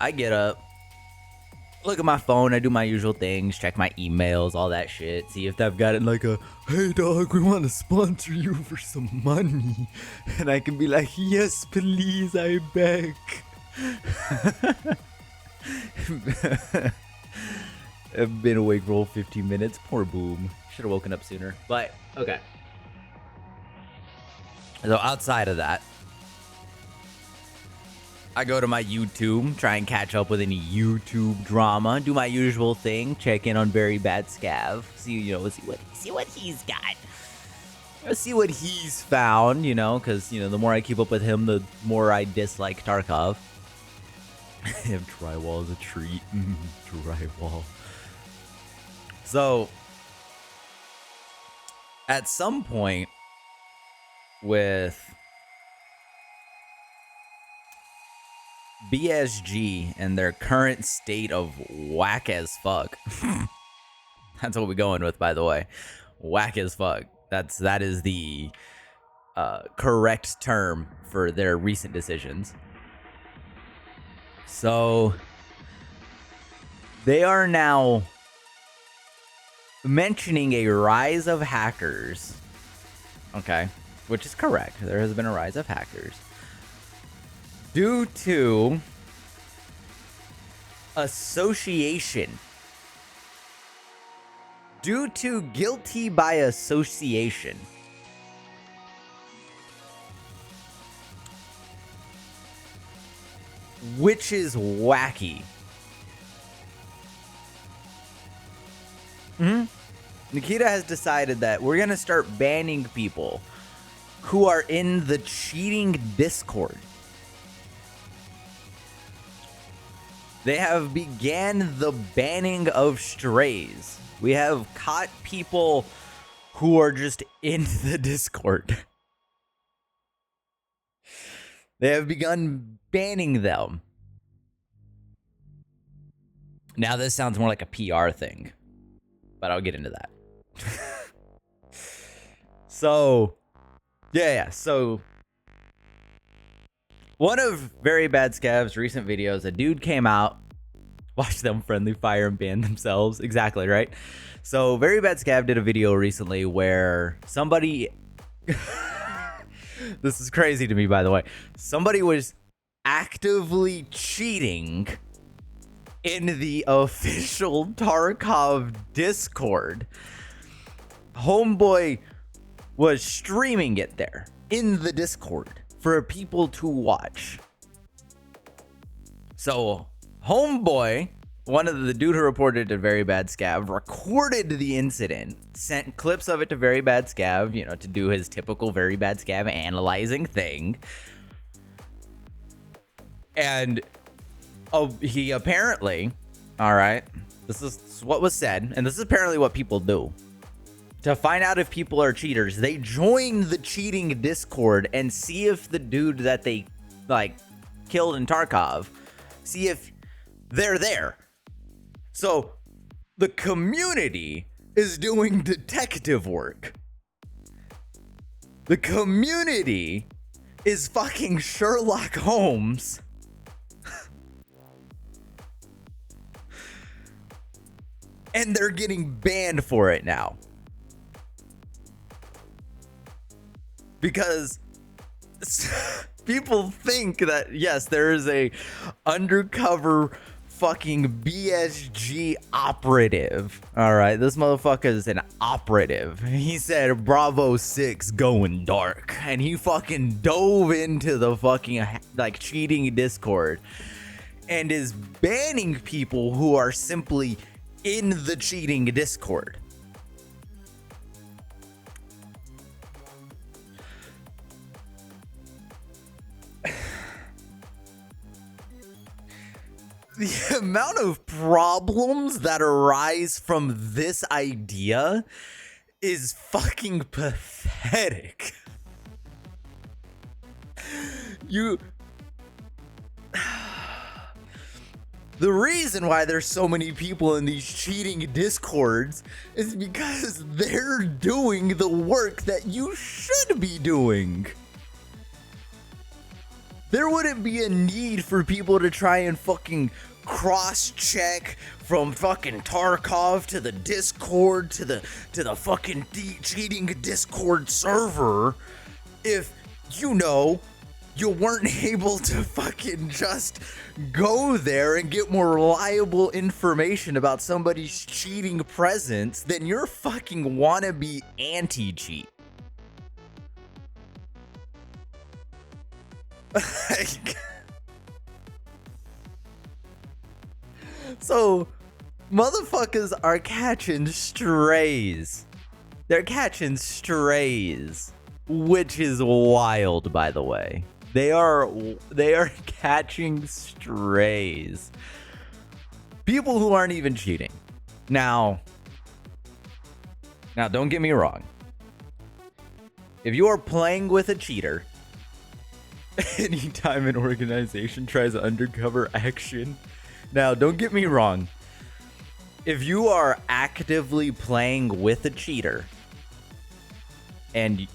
I get up, look at my phone, I do my usual things, check my emails, all that shit, see if they've got it like a, hey dog, we want to sponsor you for some money. And I can be like, yes, please, I beg. I've been awake for all 15 minutes. Poor Boom. Should have woken up sooner. But, okay. So outside of that, I go to my YouTube, try and catch up with any YouTube drama, do my usual thing, check in on Very Bad Scav, see what he's got. See what he's found, because, the more I keep up with him, the more I dislike Tarkov. Drywall is a treat. Drywall. So, at some point with BSG and their current state of whack as fuck. That's what we're going with, by the way. Whack as fuck. That is the correct term for their recent decisions. So they are now mentioning a rise of hackers. Okay, which is correct. There has been a rise of hackers due to association. Due to guilty by association. Which is wacky. Nikita has decided that we're going to start banning people who are in the cheating Discord. They have began the banning of strays. We have caught people who are just in the Discord. They have begun banning them. Now this sounds more like a PR thing, but I'll get into that. So, yeah. So, one of Very Bad Scav's recent videos, a dude came out, watched them friendly fire and ban themselves. Exactly, right? So, Very Bad Scav did a video recently where somebody... This is crazy to me, by the way. Somebody was actively cheating in the official Tarkov Discord. Homeboy was streaming it there in the Discord for people to watch. So, Homeboy, one of the dude who reported to Very Bad Scav, recorded the incident, sent clips of it to Very Bad Scav, to do his typical Very Bad Scav analyzing thing. And he apparently, all right, this is what was said, and this is apparently what people do. To find out if people are cheaters, they join the cheating Discord and see if the dude that they, killed in Tarkov, see if they're there. So, the community is doing detective work. The community is fucking Sherlock Holmes. And they're getting banned for it now. Because people think that, yes, there is a undercover fucking BSG operative. All right, this motherfucker is an operative. He said Bravo 6 going dark, and he fucking dove into the fucking cheating Discord and is banning people who are simply in the cheating Discord. The amount of problems that arise from this idea is fucking pathetic. The reason why there's so many people in these cheating Discords is because they're doing the work that you should be doing. there wouldn't be a need for people to try and fucking cross-check from fucking Tarkov to the Discord to the fucking cheating Discord server if, you know, you weren't able to fucking just go there and get more reliable information about somebody's cheating presence than your fucking wannabe anti-cheat. So, motherfuckers are catching strays. They're catching strays, which is wild, by the way. They are catching strays. People who aren't even cheating. Now, don't get me wrong. If you are playing with a cheater, anytime an organization tries undercover action, now don't get me wrong. If you are actively playing with a cheater and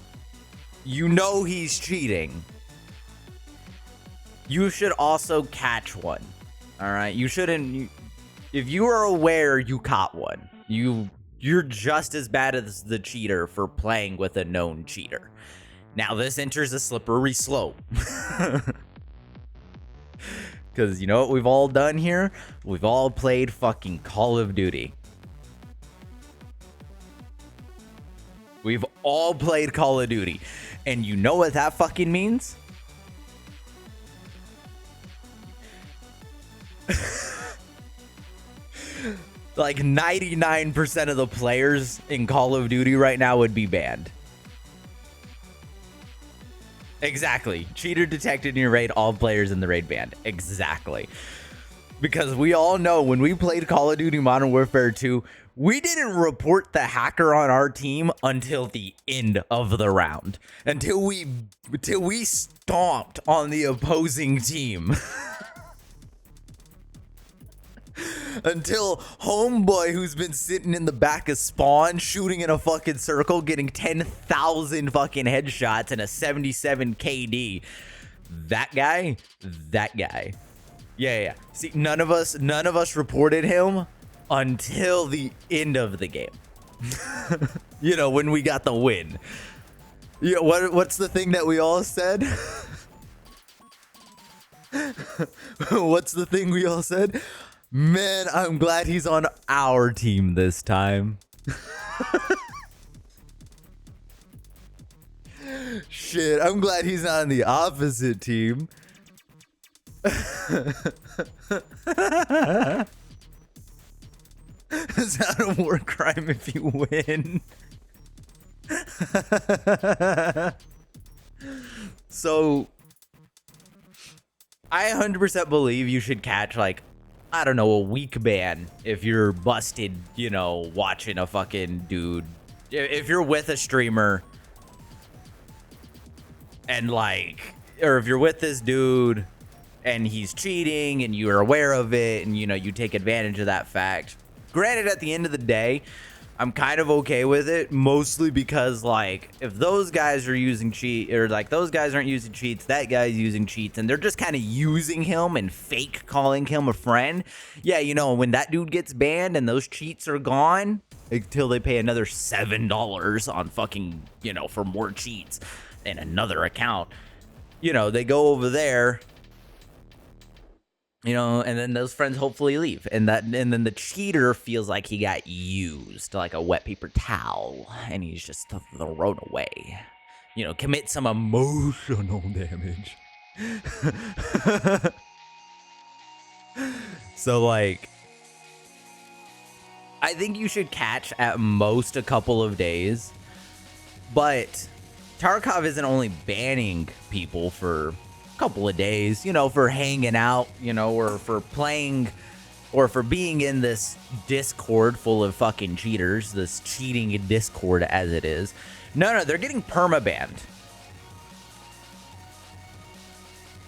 you know he's cheating, you should also catch one. All right, you shouldn't. If you are aware you caught one, you're just as bad as the cheater for playing with a known cheater. Now this enters a slippery slope. Because you know what we've all done here? We've all played fucking Call of Duty. We've all played Call of Duty. And you know what that fucking means? Like 99% of the players in Call of Duty right now would be banned. Exactly. Cheater detected in your raid, all players in the raid banned. Exactly. Because we all know when we played Call of Duty Modern Warfare 2, we didn't report the hacker on our team until the end of the round. Until we stomped on the opposing team. Until homeboy who's been sitting in the back of spawn shooting in a fucking circle getting 10,000 fucking headshots and a 77 KD. That guy. Yeah. See, none of us reported him until the end of the game. You know, when we got the win. Yeah, what's the thing that we all said? What's the thing we all said? Man, I'm glad he's on our team this time. Shit, I'm glad he's not on the opposite team. It's not a war crime if you win. So, I 100% believe you should catch, like, I don't know, a week ban if you're busted, you know, watching a fucking dude. If you're with a streamer and like, or if you're with this dude and he's cheating and you're aware of it and, you know, you take advantage of that fact. Granted, at the end of the day, I'm kind of okay with it, mostly because, like, if those guys are using cheat, or like those guys aren't using cheats, that guy's using cheats, and they're just kind of using him and fake calling him a friend. Yeah, you know, when that dude gets banned and those cheats are gone, until they pay another $7 on fucking, you know, for more cheats and another account, you know, they go over there. You know, and then those friends hopefully leave, and then the cheater feels like he got used like a wet paper towel, and he's just thrown away. You know, commit some emotional damage. So, like, I think you should catch at most a couple of days, but Tarkov isn't only banning people for couple of days, you know, for hanging out, you know, or for playing, or for being in this Discord full of fucking cheaters, this cheating Discord as it is. No, they're getting permabanned.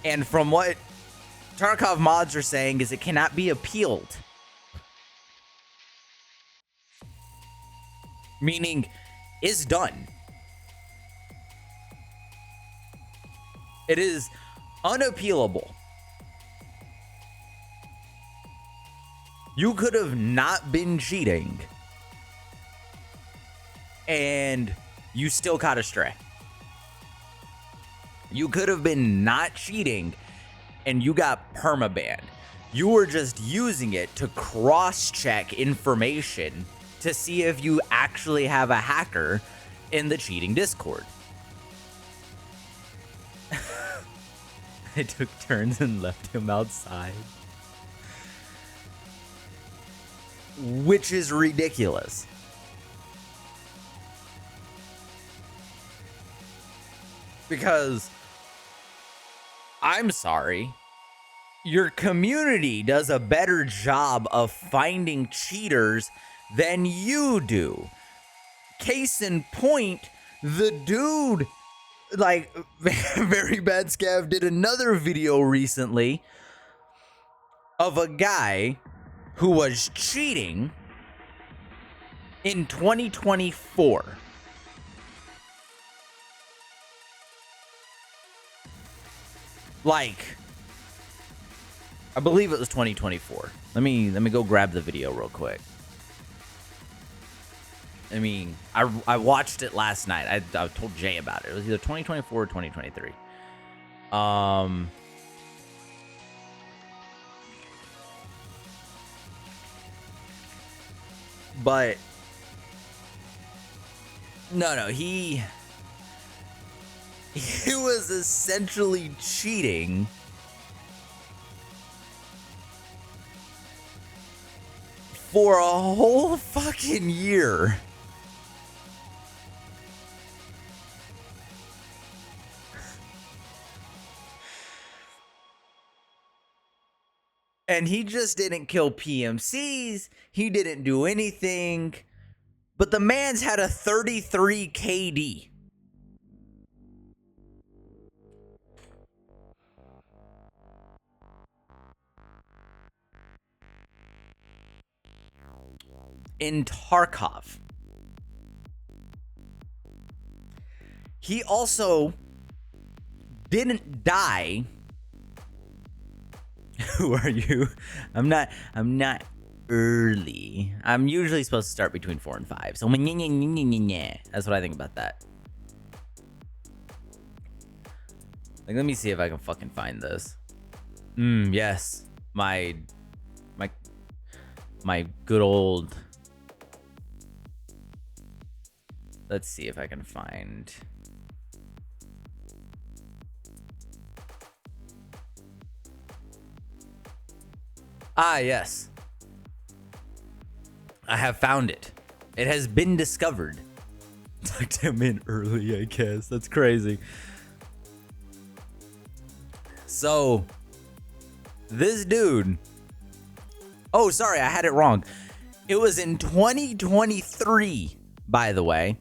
And from what Tarkov mods are saying is it cannot be appealed. Meaning, it's done. It is Unappealable. You could have not been cheating and you still caught a stray. You could have been not cheating and you got permabanned. You were just using it to cross-check information to see if you actually have a hacker in the cheating Discord. I took turns and left him outside. Which is ridiculous. Because, I'm sorry, your community does a better job of finding cheaters than you do. Case in point, the dude, like, Very Bad Scav did another video recently of a guy who was cheating in 2024. Like, I believe it was 2024. Let me go grab the video real quick. I mean, I watched it last night. I told Jay about it. It was either 2024 or 2023. But no, he was essentially cheating for a whole fucking year. And he just didn't kill PMCs. He didn't do anything. But the man's had a 33 KD. In Tarkov. He also didn't die. Who are you? I'm not early. I'm usually supposed to start between 4 and 5. So that's what I think about that. Like, let me see if I can fucking find this. Yes. My good old. Let's see if I can find. Ah, yes. I have found it. It has been discovered. Tucked him in early, I guess. That's crazy. So, this dude. Oh, sorry, I had it wrong. It was in 2023, by the way.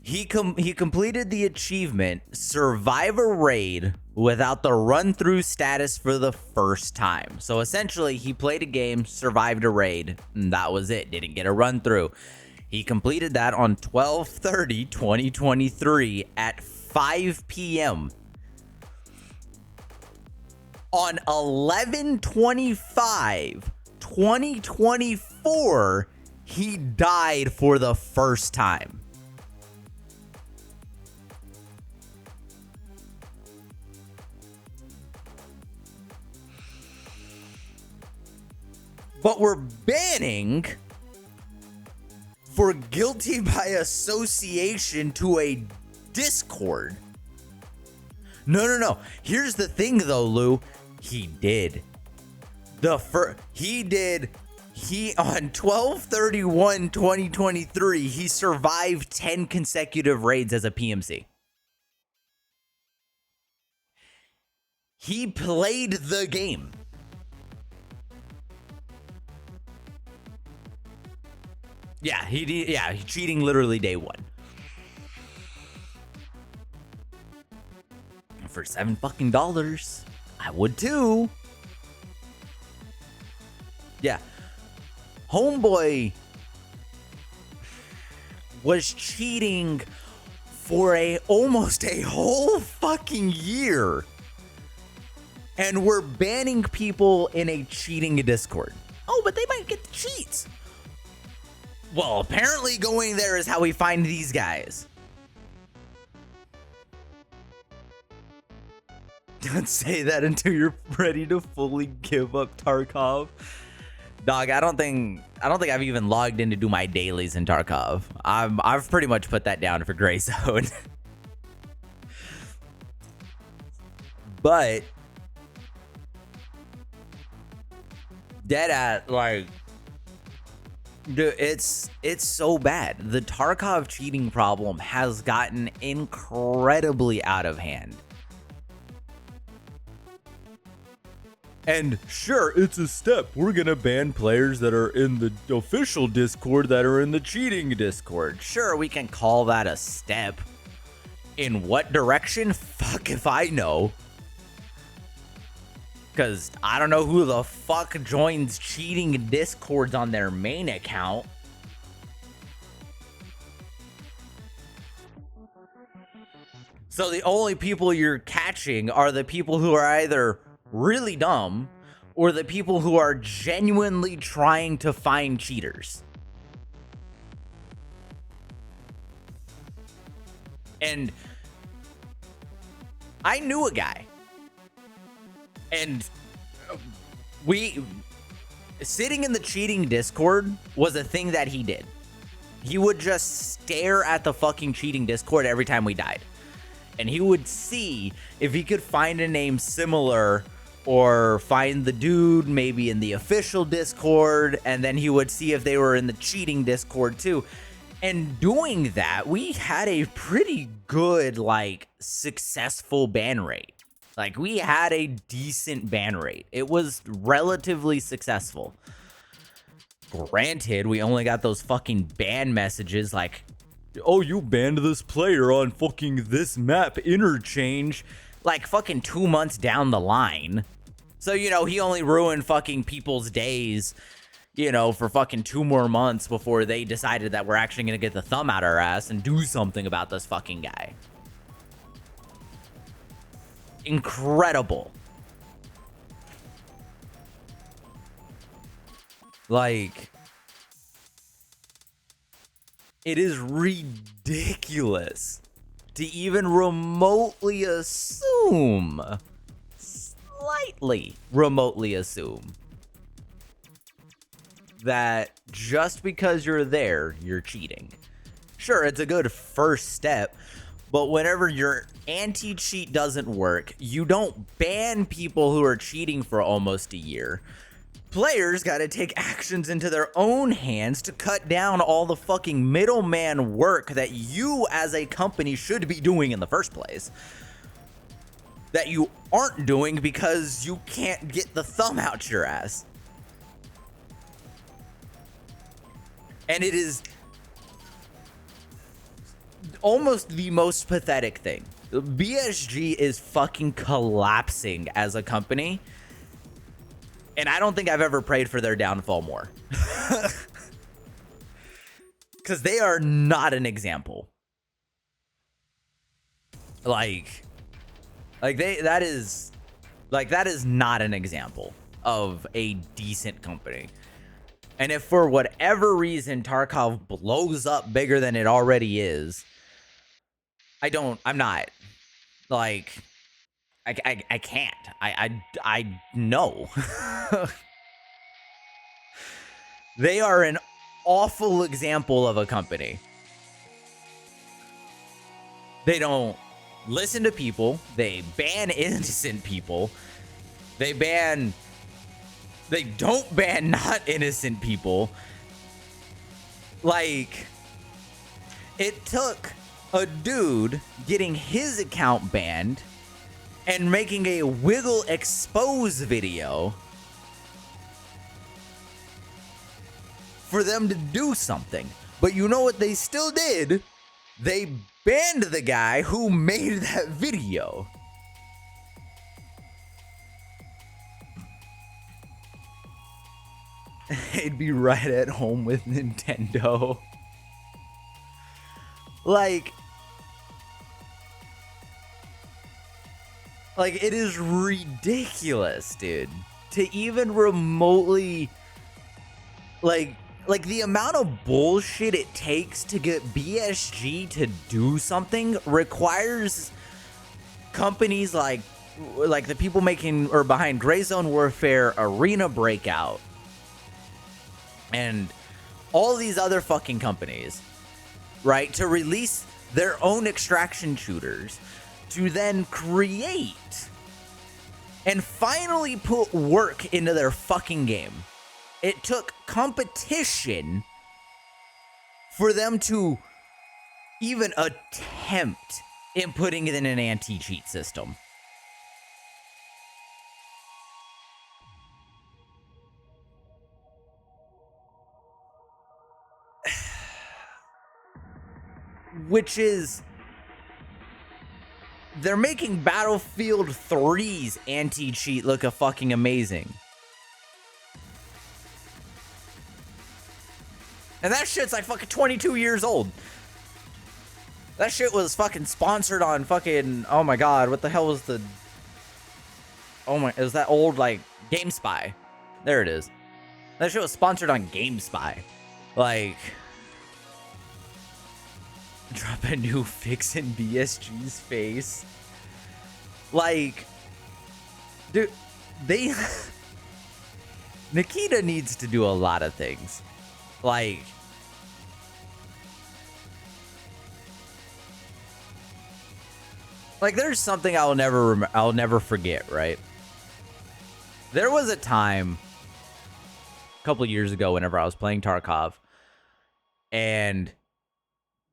He completed the achievement, survive a raid without the run-through status for the first time. So essentially, he played a game, survived a raid, and that was it. Didn't get a run-through. He completed that on 12/30/2023 at 5 p.m. On 11/25/2024, he died for the first time. But we're banning for guilty by association to a Discord. No. Here's the thing though, Lou. He did. He on 12/31/2023, he survived 10 consecutive raids as a PMC. He played the game. Yeah, he cheating literally day one. For $7 fucking, I would too. Yeah. Homeboy was cheating for almost a whole fucking year. And we're banning people in a cheating Discord. Oh, but they might get the cheats. Well, apparently going there is how we find these guys. Don't say that until you're ready to fully give up Tarkov. Dog, I don't think I've even logged in to do my dailies in Tarkov. I've pretty much put that down for Gray Zone. But dead at, like, dude, it's so bad. The Tarkov cheating problem has gotten incredibly out of hand. And sure, it's a step. We're gonna ban players that are in the official Discord that are in the cheating Discord. Sure, we can call that a step. In what direction? Fuck if I know. Because I don't know who the fuck joins cheating Discords on their main account. So the only people you're catching are the people who are either really dumb or the people who are genuinely trying to find cheaters. And I knew a guy, and sitting in the cheating Discord was a thing that he did. He would just stare at the fucking cheating Discord every time we died, and he would see if he could find a name similar or find the dude maybe in the official Discord, and then he would see if they were in the cheating Discord too. And doing that, we had a pretty good, like, successful ban rate. Like, we had a decent ban rate. It was relatively successful. Granted, we only got those fucking ban messages like, oh, you banned this player on fucking this map interchange, like fucking 2 months down the line. So, you know, he only ruined fucking people's days, you know, for fucking 2 more months before they decided that we're actually going to get the thumb out our ass and do something about this fucking guy. Incredible. Like, it is ridiculous to even remotely assume, slightly remotely assume, that just because you're there, you're cheating. Sure, it's a good first step, but whenever your anti-cheat doesn't work, you don't ban people who are cheating for almost a year. Players got to take actions into their own hands to cut down all the fucking middleman work that you as a company should be doing in the first place, that you aren't doing because you can't get the thumb out your ass. And it is almost the most pathetic thing. BSG is fucking collapsing as a company, and I don't think I've ever prayed for their downfall more. Because they are not an example. That is not an example of a decent company. And if for whatever reason Tarkov blows up bigger than it already is, I can't. I know. They are an awful example of a company. They don't listen to people. They ban innocent people. They don't ban not innocent people. Like, it took a dude getting his account banned and making a Wiggle expose video for them to do something. But you know what they still did? They banned the guy who made that video. They'd be right at home with Nintendo. Like, Like, it is ridiculous, dude, to even remotely, like the amount of bullshit it takes to get BSG to do something requires companies like the people making or behind Gray Zone Warfare, Arena Breakout, and all these other fucking companies, right, to release their own extraction shooters, to then create and finally put work into their fucking game. It took competition for them to even attempt in putting it in an anti-cheat system. Which is, they're making Battlefield 3's anti-cheat look a fucking amazing. And that shit's like fucking 22 years old. That shit was fucking sponsored on fucking, oh my god, what the hell was the, oh my, it was that old like GameSpy. There it is. That shit was sponsored on GameSpy. Like, drop a new fix in BSG's face. Like, dude, they Nikita needs to do a lot of things. Like, there's something I'll never forget, right? There was a time a couple years ago whenever I was playing Tarkov, and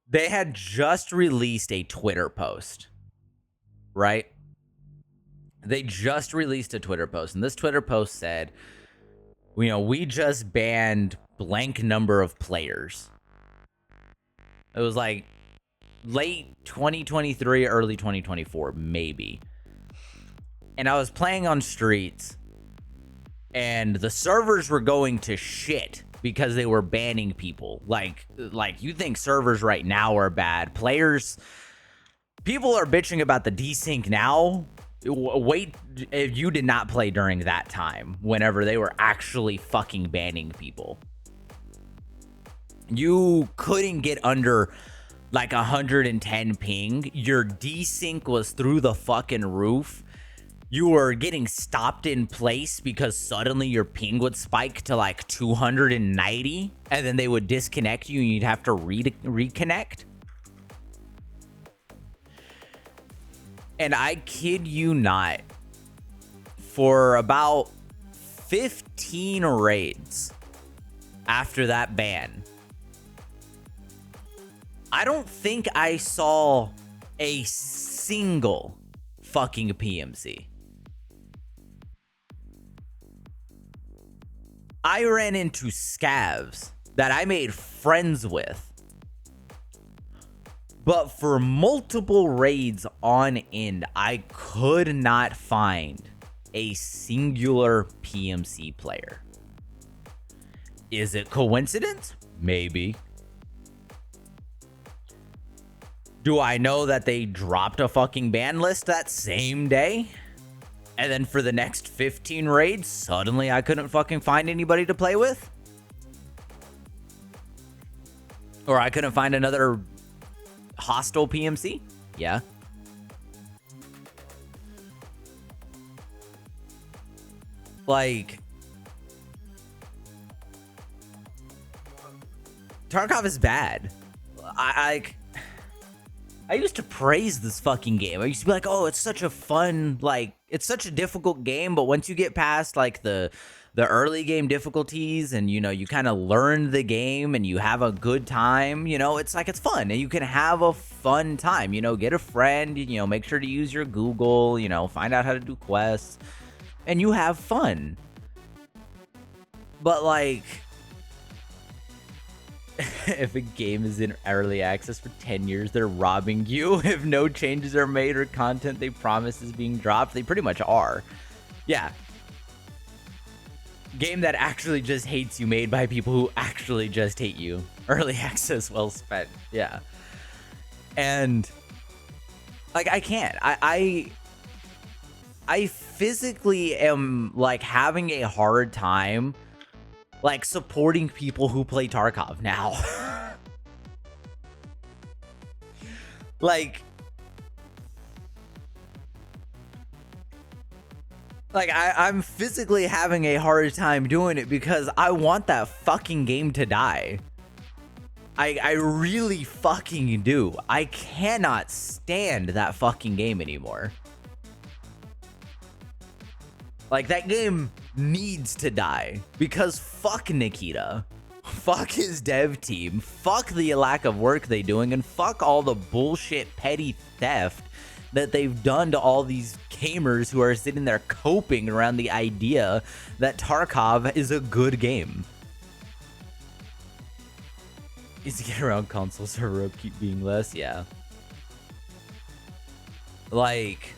they had just released a Twitter post, right? They just released a Twitter post, and this Twitter post said, you know, we just banned blank number of players. It was like late 2023, early 2024, maybe. And I was playing on streets, and the servers were going to shit because they were banning people. Like you think servers right now are bad. People are bitching about the desync now. Wait, if you did not play during that time, whenever they were actually fucking banning people. You couldn't get under like 110 ping. Your desync was through the fucking roof. You were getting stopped in place because suddenly your ping would spike to like 290, and then they would disconnect you and you'd have to reconnect. And I kid you not, for about 15 raids after that ban, I don't think I saw a single fucking PMC. I ran into scavs that I made friends with, but for multiple raids on end, I could not find a singular PMC player. Is it coincidence? Maybe. Do I know that they dropped a fucking ban list that same day? And then for the next 15 raids, suddenly I couldn't fucking find anybody to play with? Or I couldn't find another hostile PMC? Yeah. Like, Tarkov is bad. I used to praise this fucking game. I used to be like, oh, it's such a fun, like, it's such a difficult game, but once you get past, like, the early game difficulties and, you know, you kind of learn the game and you have a good time, you know, it's like, it's fun and you can have a fun time, you know, get a friend, you know, make sure to use your Google, you know, find out how to do quests, and you have fun. But, like, if a game is in early access for 10 years, they're robbing you. If no changes are made or content they promise is being dropped, they pretty much are. Yeah. Game that actually just hates you, made by people who actually just hate you. Early access well spent. Yeah. And, like, I can't. I physically am like having a hard time like supporting people who play Tarkov now. like I'm physically having a hard time doing it because I want that fucking game to die. I really fucking do. I cannot stand that fucking game anymore. Like, that game needs to die because fuck Nikita. Fuck his dev team. Fuck the lack of work they doing, and fuck all the bullshit petty theft that they've done to all these gamers who are sitting there coping around the idea that Tarkov is a good game. Is to get around console server upkeep being less? Yeah. Like,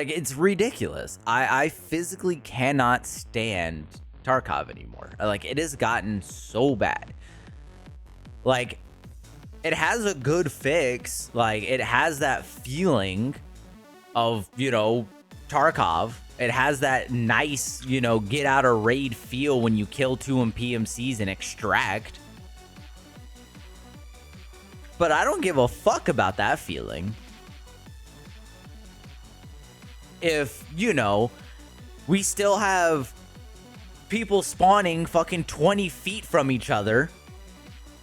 it's ridiculous. I physically cannot stand Tarkov anymore. Like, it has gotten so bad. Like, it has a good fix. Like, it has that feeling of, you know, Tarkov. It has that nice, you know, get out of raid feel when you kill 2 PMCs and extract. But I don't give a fuck about that feeling. If, you know, we still have people spawning fucking 20 feet from each other,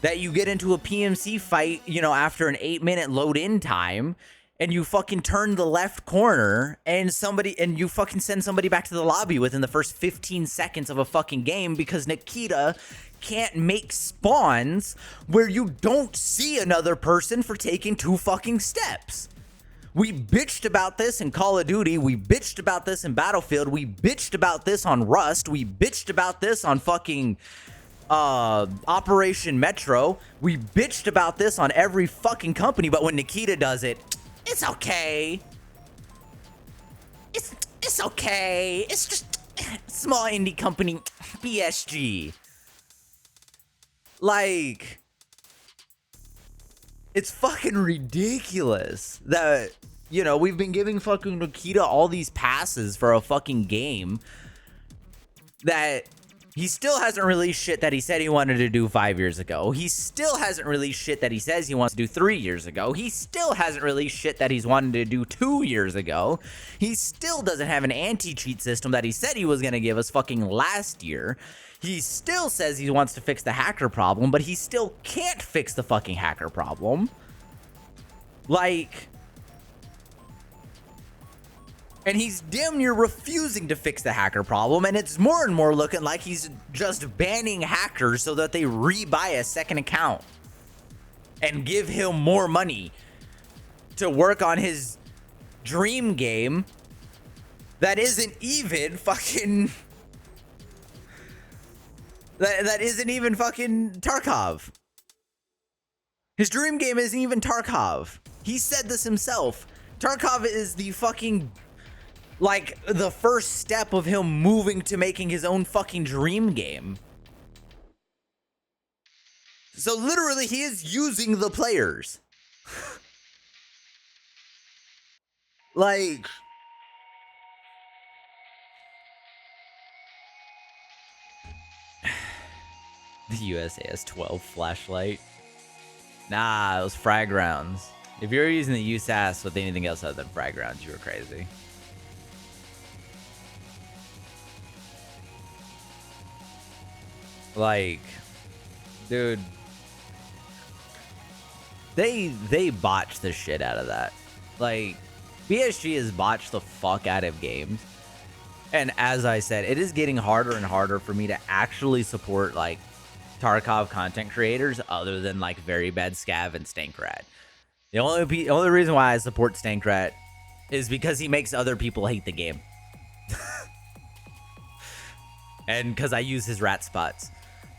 that you get into a PMC fight, you know, after an 8-minute load-in time, and you fucking turn the left corner and you fucking send somebody back to the lobby within the first 15 seconds of a fucking game because Nikita can't make spawns where you don't see another person for taking 2 fucking steps. We bitched about this in Call of Duty. We bitched about this in Battlefield. We bitched about this on Rust. We bitched about this on fucking Operation Metro. We bitched about this on every fucking company, but when Nikita does it, it's okay. It's okay. It's just small indie company, PSG. Like, it's fucking ridiculous that, you know, we've been giving fucking Nikita all these passes for a fucking game that he still hasn't released shit that he said he wanted to do 5 years ago. He still hasn't released shit that he says he wants to do 3 years ago. He still hasn't released shit that he's wanted to do 2 years ago. He still doesn't have an anti-cheat system that he said he was going to give us fucking last year. He still says he wants to fix the hacker problem, but he still can't fix the fucking hacker problem. Like, and he's damn near refusing to fix the hacker problem, and it's more and more looking like he's just banning hackers so that they rebuy a second account and give him more money to work on his dream game that isn't even fucking that isn't even fucking Tarkov. His dream game isn't even Tarkov. He said this himself. Tarkov is the fucking, like, the first step of him moving to making his own fucking dream game. So literally, he is using the players. Like, the USAS 12 flashlight. Nah, it was frag rounds. If you were using the USAS with anything else other than frag rounds, you were crazy. Like, dude, they botched the shit out of that. Like, PSG has botched the fuck out of games. And as I said, it is getting harder and harder for me to actually support, like, Tarkov content creators other than, like, Very Bad Scav and Stankrat. The only reason why I support Stankrat is because he makes other people hate the game. And because I use his rat spots.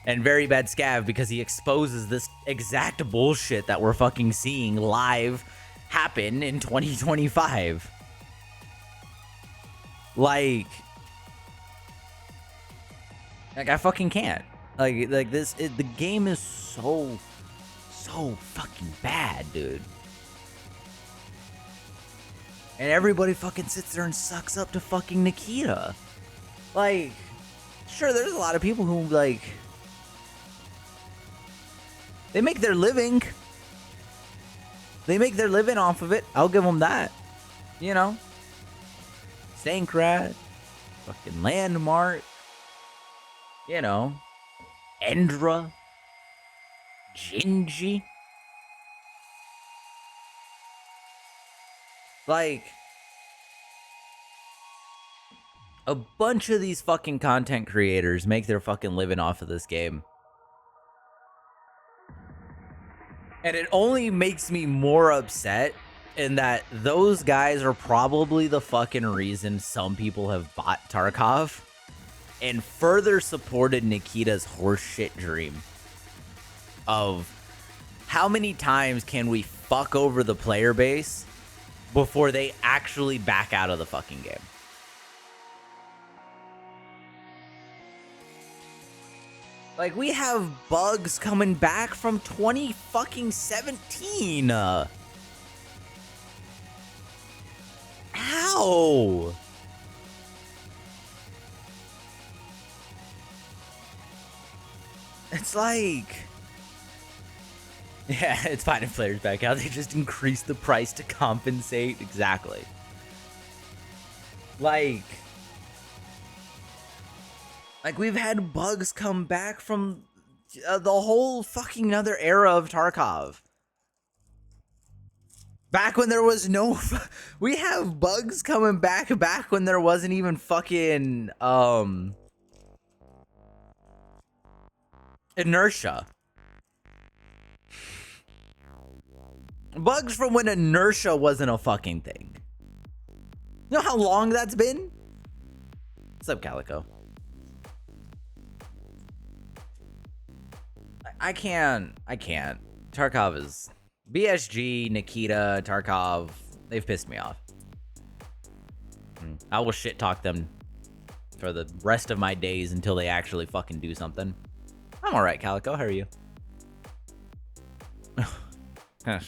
And Very Bad Scav because he exposes this exact bullshit that we're fucking seeing live happen in 2025. Like I fucking can't. Like this, the game is so so fucking bad, dude. And everybody fucking sits there and sucks up to fucking Nikita. Like, sure, there's a lot of people who, like, they make their living. They make their living off of it. I'll give them that. You know? Stankrat, fucking Landmark, you know, Endra, Gingy. Like, a bunch of these fucking content creators make their fucking living off of this game. And it only makes me more upset in that those guys are probably the fucking reason some people have bought Tarkov and further supported Nikita's horseshit dream of how many times can we fuck over the player base before they actually back out of the fucking game. Like, we have bugs coming back from 2017. How? It's like, yeah, it's fine if players back out. They just increase the price to compensate. Exactly. Like we've had bugs come back from the whole fucking other era of Tarkov. Back when there was no, we have bugs coming back when there wasn't even fucking inertia. Bugs from when inertia wasn't a fucking thing. You know how long that's been? What's up, Calico? I can't. Tarkov is BSG, Nikita, Tarkov. They've pissed me off. I will shit talk them for the rest of my days until they actually fucking do something. I'm alright, Calico. How are you? Kind of